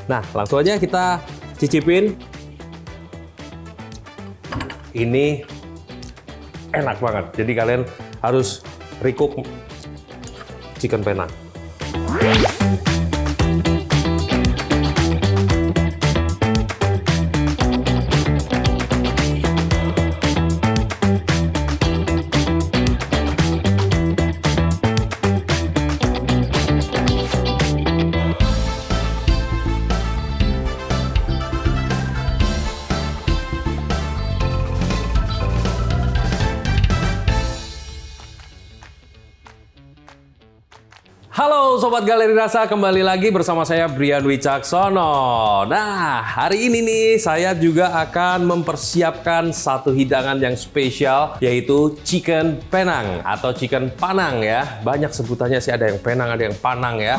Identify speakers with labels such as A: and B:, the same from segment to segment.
A: Nah, langsung aja kita cicipin. Ini enak banget. Jadi kalian harus recook chicken Penang. Halo Sobat Galeri Rasa, kembali lagi bersama saya Brian Wicaksono. Nah, hari ini nih saya juga akan mempersiapkan satu hidangan yang spesial, yaitu chicken Penang atau chicken Panang ya. Banyak sebutannya sih, ada yang Penang, ada yang Panang ya.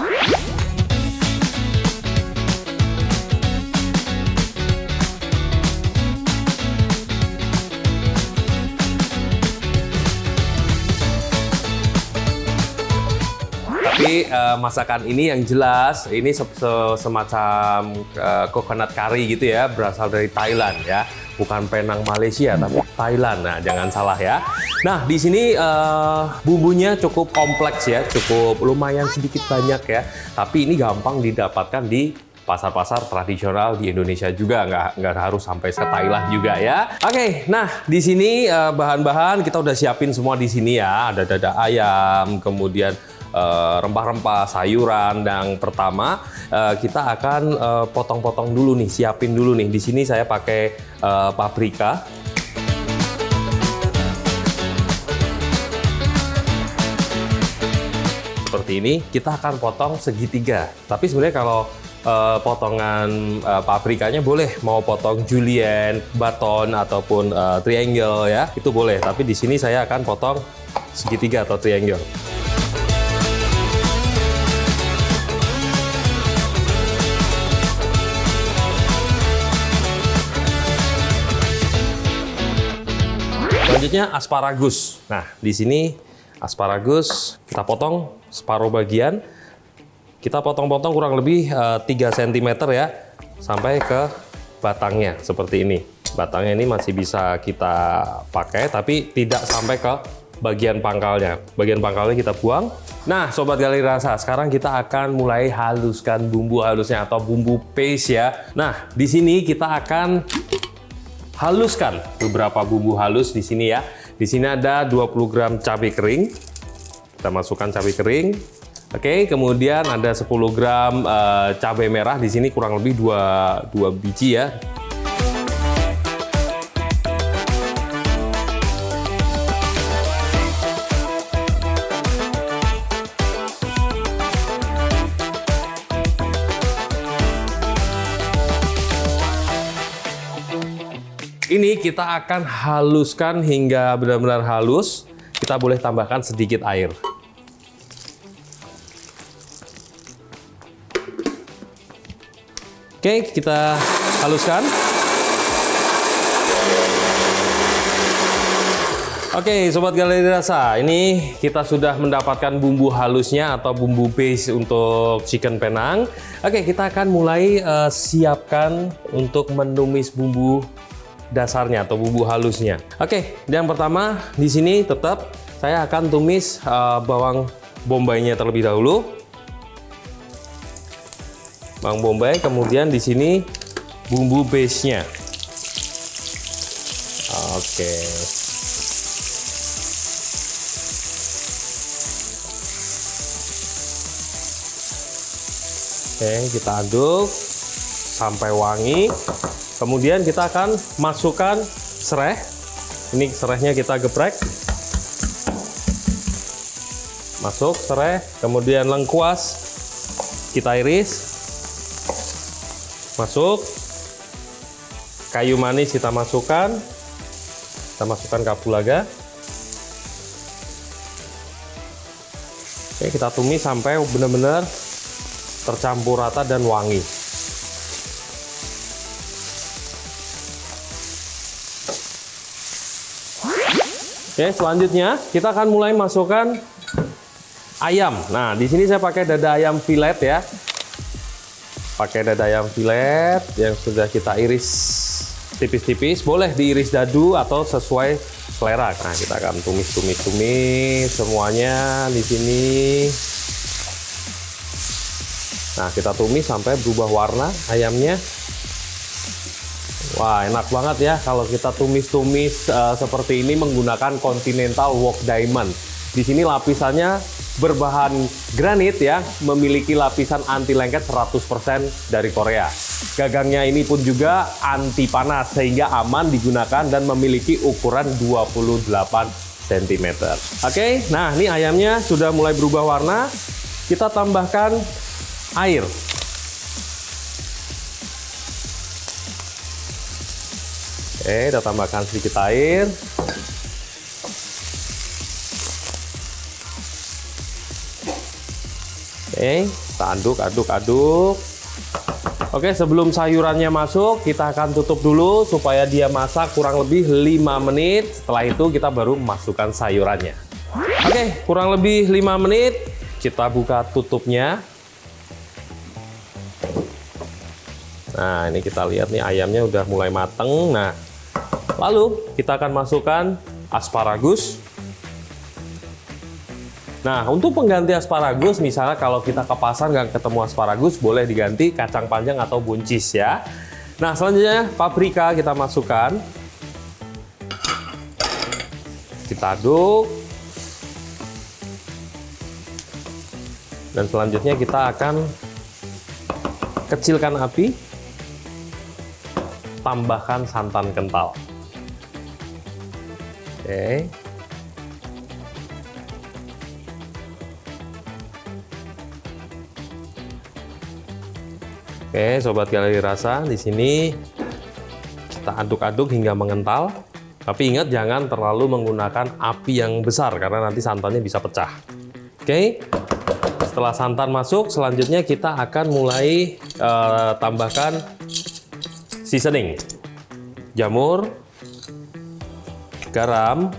A: Tapi masakan ini yang jelas ini semacam coconut curry gitu ya, berasal dari Thailand ya, bukan Penang Malaysia tapi Thailand. Nah, jangan salah ya. Nah, di sini bumbunya cukup kompleks ya, cukup lumayan sedikit banyak ya. Tapi ini gampang didapatkan di pasar-pasar tradisional di Indonesia juga, nggak harus sampai ke Thailand juga ya. Oke, nah di sini bahan-bahan kita udah siapin semua di sini ya. Ada dada ayam, kemudian rempah-rempah, sayuran. Dan pertama kita akan potong-potong dulu nih, siapin dulu nih. Di sini saya pakai paprika. Seperti ini, kita akan potong segitiga. Tapi sebenarnya kalau potongan paprikanya boleh mau potong julienne, baton ataupun triangle ya, itu boleh. Tapi di sini saya akan potong segitiga atau triangle. Selanjutnya asparagus. Nah, di sini asparagus kita potong separuh bagian. Kita potong-potong kurang lebih 3 cm ya, sampai ke batangnya seperti ini. Batangnya ini masih bisa kita pakai, tapi tidak sampai ke bagian pangkalnya. Bagian pangkalnya kita buang. Nah, Sobat Galeri Rasa, sekarang kita akan mulai haluskan bumbu halusnya atau bumbu paste ya. Nah, di sini kita akan haluskan beberapa bumbu halus di sini ya. Di sini ada 20 gram cabai kering. Kita masukkan cabai kering. Oke, kemudian ada 10 gram cabai merah. Di sini kurang lebih 2 biji ya. Ini kita akan haluskan hingga benar-benar halus. Kita boleh tambahkan sedikit air. Oke, kita haluskan. Oke, Sobat Galeri Rasa, ini kita sudah mendapatkan bumbu halusnya atau bumbu base untuk chicken Penang. Oke, kita akan mulai siapkan untuk menumis bumbu dasarnya atau bumbu halusnya. Oke, yang pertama di sini tetap saya akan tumis bawang bombaynya terlebih dahulu. Bawang bombay, kemudian di sini bumbu base-nya. Oke. Oke, kita aduk sampai wangi. Kemudian kita akan masukkan serai. Ini serainya kita geprek. Masuk serai, kemudian lengkuas kita iris. Masuk. Kayu manis kita masukkan. Kita masukkan kapulaga. Oke, kita tumis sampai benar-benar tercampur rata dan wangi. Oke, selanjutnya kita akan mulai masukkan ayam. Nah, di sini saya pakai dada ayam filet ya. pakai dada ayam filet yang sudah kita iris tipis-tipis. Boleh diiris dadu atau sesuai selera. Nah, kita akan tumis semuanya di sini. Nah, kita tumis sampai berubah warna ayamnya. Wah, enak banget ya kalau kita tumis-tumis seperti ini menggunakan Continental Wok Diamond. Di sini lapisannya berbahan granit ya, memiliki lapisan anti lengket 100% dari Korea. Gagangnya ini pun juga anti panas sehingga aman digunakan dan memiliki ukuran 28 cm. Oke, nah ini ayamnya sudah mulai berubah warna. Kita tambahkan air. Oke, kita tambahkan sedikit air. Oke, kita aduk. Oke, sebelum sayurannya masuk, kita akan tutup dulu supaya dia masak kurang lebih 5 menit. Setelah itu kita baru masukkan sayurannya. Oke, kurang lebih 5 menit. Kita buka tutupnya. Nah, ini kita lihat nih ayamnya udah mulai mateng. Nah, lalu kita akan masukkan asparagus. Nah, untuk pengganti asparagus, misalnya kalau kita ke pasar nggak ketemu asparagus, boleh diganti kacang panjang atau buncis ya. Nah, selanjutnya paprika kita masukkan. Kita aduk. Dan selanjutnya kita akan kecilkan api. Tambahkan santan kental. Oke. Oke, sobat galeri rasa, di sini kita aduk-aduk hingga mengental. Tapi ingat jangan terlalu menggunakan api yang besar karena nanti santannya bisa pecah. Oke. Setelah santan masuk, selanjutnya kita akan mulai tambahkan seasoning, jamur, garam,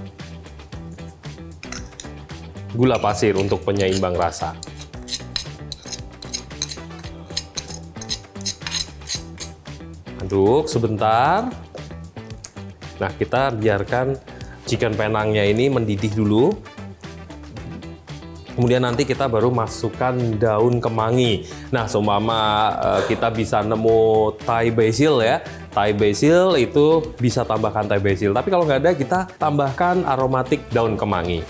A: gula pasir untuk penyeimbang rasa. Aduk sebentar. Nah, kita biarkan chicken penangnya ini mendidih dulu. Kemudian nanti kita baru masukkan daun kemangi. Nah, seumpama kita bisa nemu Thai basil ya. Thai basil itu bisa tambahkan Thai basil. Tapi kalau nggak ada, kita tambahkan aromatik daun kemangi.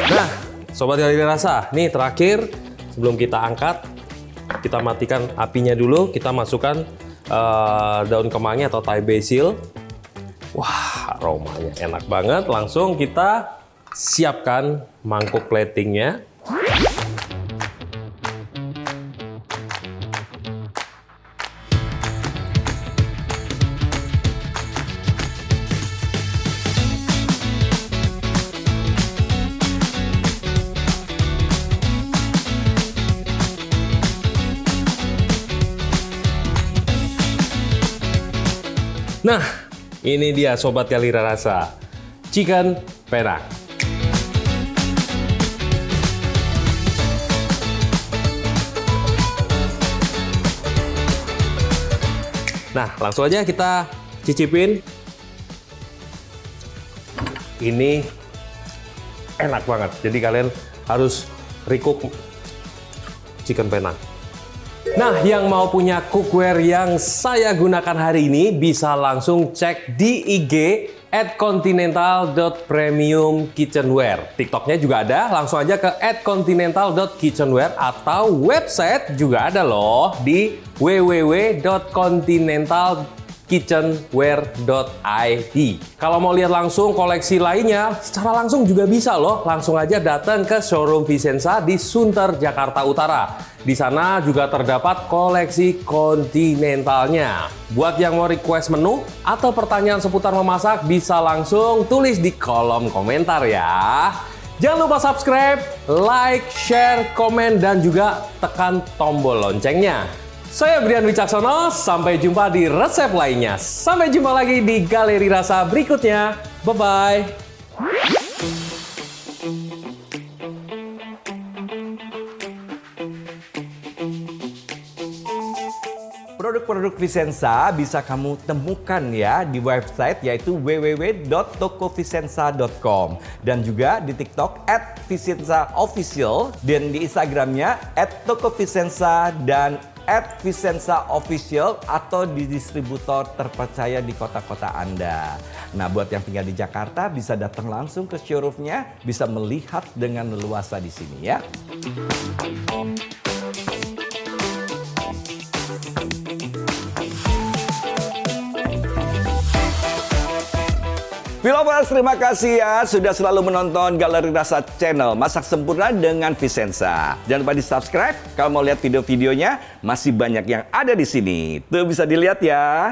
A: Nah, sobat galeri rasa, nih terakhir sebelum kita angkat, kita matikan apinya dulu. Kita masukkan daun kemangi atau Thai basil. Wah, aromanya enak banget. Langsung kita siapkan mangkuk platingnya. Nah, ini dia sobat galeri rasa, chicken penang. Nah, langsung aja kita cicipin. Ini enak banget. Jadi kalian harus recook chicken penang. Nah, yang mau punya cookware yang saya gunakan hari ini bisa langsung cek di IG @continental.premiumkitchenware. TikToknya juga ada, langsung aja ke @continental.kitchenware atau website juga ada loh di www.continentalkitchenware.id. Kalau mau lihat langsung koleksi lainnya, secara langsung juga bisa loh. Langsung aja datang ke showroom Vicenza di Sunter, Jakarta Utara. Di sana juga terdapat koleksi Continentalnya. Buat yang mau request menu atau pertanyaan seputar memasak, bisa langsung tulis di kolom komentar ya. Jangan lupa subscribe, like, share, komen, dan juga tekan tombol loncengnya. Saya Brian Wicaksono, sampai jumpa di resep lainnya. Sampai jumpa lagi di galeri rasa berikutnya. Bye-bye.
B: Produk-produk Vicenza bisa kamu temukan ya di website yaitu www.tokovicenza.com dan juga di TikTok @vicenzaofficial dan di Instagramnya @tokovicenza dan @vicenzaofficial atau di distributor terpercaya di kota-kota Anda. Nah, buat yang tinggal di Jakarta bisa datang langsung ke showroomnya, bisa melihat dengan leluasa di sini ya. Vloggers, terima kasih ya sudah selalu menonton Galeri Rasa Channel Masak Sempurna dengan Vicenza. Jangan lupa di subscribe kalau mau lihat video-videonya, masih banyak yang ada di sini. Tuh bisa dilihat ya.